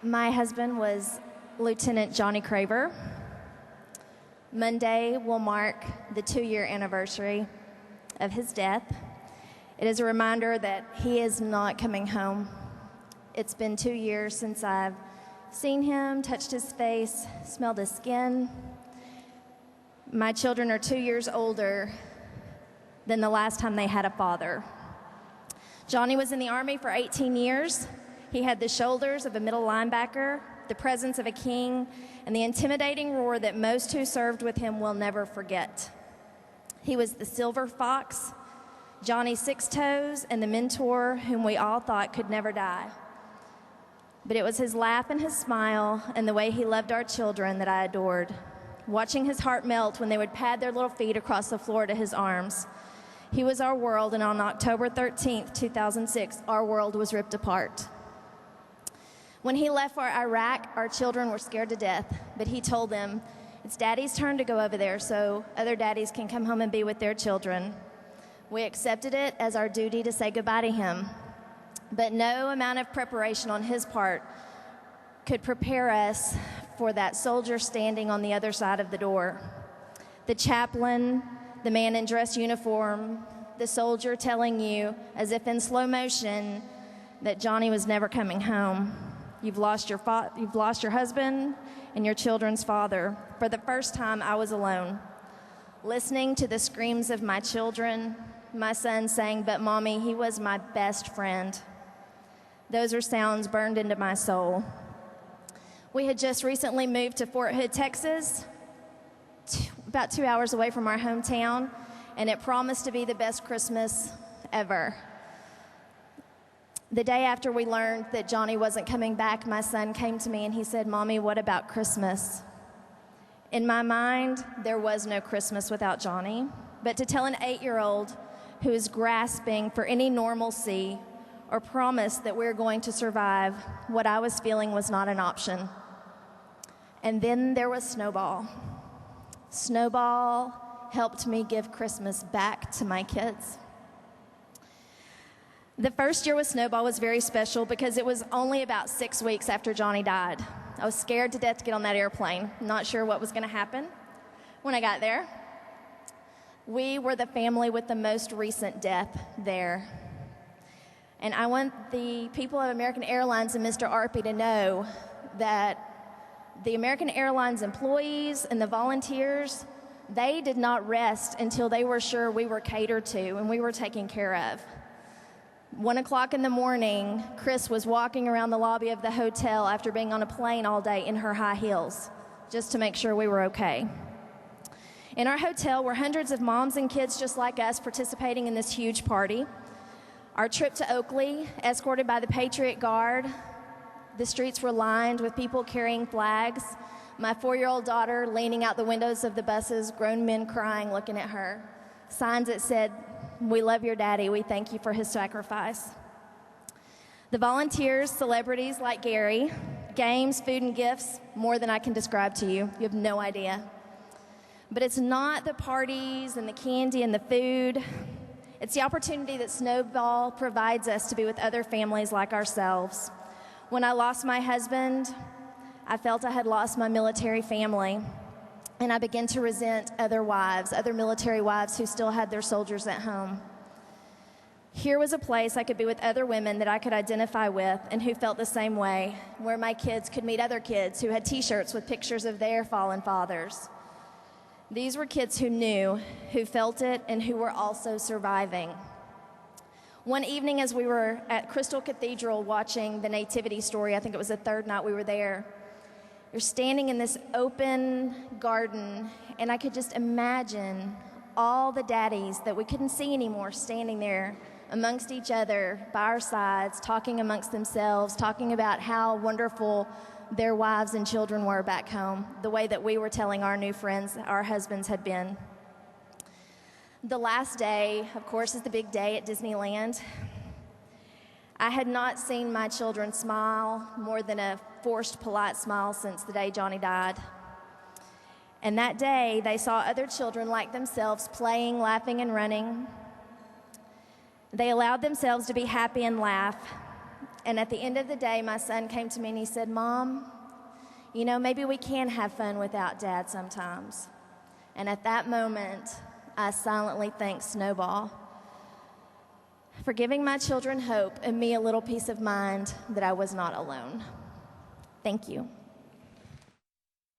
My husband was Lt Johnny Craver. Monday will mark the 2-year anniversary of his death. It is a reminder that he is not coming home. It's been 2 years since I've seen him, touched his face, smelled his skin. My children are 2 years older than the last time they had a father. Johnny was in the Army for 18 years. He had the shoulders of a middle linebacker, the presence of a king, and the intimidating roar that most who served with him will never forget. He was the silver fox, Johnny's 6 toes, and the mentor whom we all thought could never die. But it was his laugh and his smile and the way he loved our children that I adored, watching his heart melt when they would pad their little feet across the floor to his arms. He was our world, and on October 13th, 2006, our world was ripped apart. When he left for Iraq, our children were scared to death, but he told them, "It's Daddy's turn to go over there so other daddies can come home and be with their children." We accepted it as our duty to say goodbye to him, but no amount of preparation on his part could prepare us for that soldier standing on the other side of the door. The chaplain, the man in dress uniform, the soldier telling you, as if in slow motion, that Johnny was never coming home. You've lost your husband and your children's father. For the first time, I was alone, listening to the screams of my children, my son saying, "But Mommy, he was my best friend." Those are sounds burned into my soul. We had just recently moved to Fort Hood, Texas, about 2 hours away from our hometown, and it promised to be the best Christmas ever. The day after we learned that Johnny wasn't coming back, my son came to me and he said, "Mommy, what about Christmas?" In my mind, there was no Christmas without Johnny, but to tell an 8-year-old who is grasping for any normalcy or promise that we're going to survive, what I was feeling was not an option. And then there was Snowball. Snowball helped me give Christmas back to my kids. The first year with Snowball was very special because it was only about 6 weeks after Johnny died. I was scared to death to get on that airplane, not sure what was going to happen when I got there. We were the family with the most recent death there. And I want the people of American Airlines and Mr. Arpey to know that the American Airlines employees and the volunteers, they did not rest until they were sure we were catered to and we were taken care of. 1 o'clock in the morning, Chris was walking around the lobby of the hotel after being on a plane all day in her high heels, just to make sure we were okay. In our hotel were hundreds of moms and kids just like us participating in this huge party. Our trip to Oakley, escorted by the Patriot Guard, the streets were lined with people carrying flags. My 4-year-old daughter leaning out the windows of the buses, grown men crying, looking at her. Signs that said, "We love your daddy. We thank you for his sacrifice." The volunteers, celebrities like Gary, games, food, and gifts, more than I can describe to you. You have no idea. But it's not the parties and the candy and the food. It's the opportunity that Snowball provides us to be with other families like ourselves. When I lost my husband, I felt I had lost my military family. And I began to resent other wives, other military wives who still had their soldiers at home. Here was a place I could be with other women that I could identify with and who felt the same way, where my kids could meet other kids who had T-shirts with pictures of their fallen fathers. These were kids who knew, who felt it, and who were also surviving. One evening as we were at Crystal Cathedral watching the Nativity story, I think it was the 3rd night we were there, you're standing in this open garden, and I could just imagine all the daddies that we couldn't see anymore standing there amongst each other, by our sides, talking amongst themselves, talking about how wonderful their wives and children were back home, the way that we were telling our new friends our husbands had been. The last day, of course, is the big day at Disneyland. I had not seen my children smile more than a forced, polite smile since the day Johnny died. And that day, they saw other children like themselves playing, laughing, and running. They allowed themselves to be happy and laugh. And at the end of the day, my son came to me and he said, "Mom, you know, maybe we can have fun without Dad sometimes." And at that moment, I silently thanked Snowball for giving my children hope and me a little peace of mind that I was not alone. Thank you.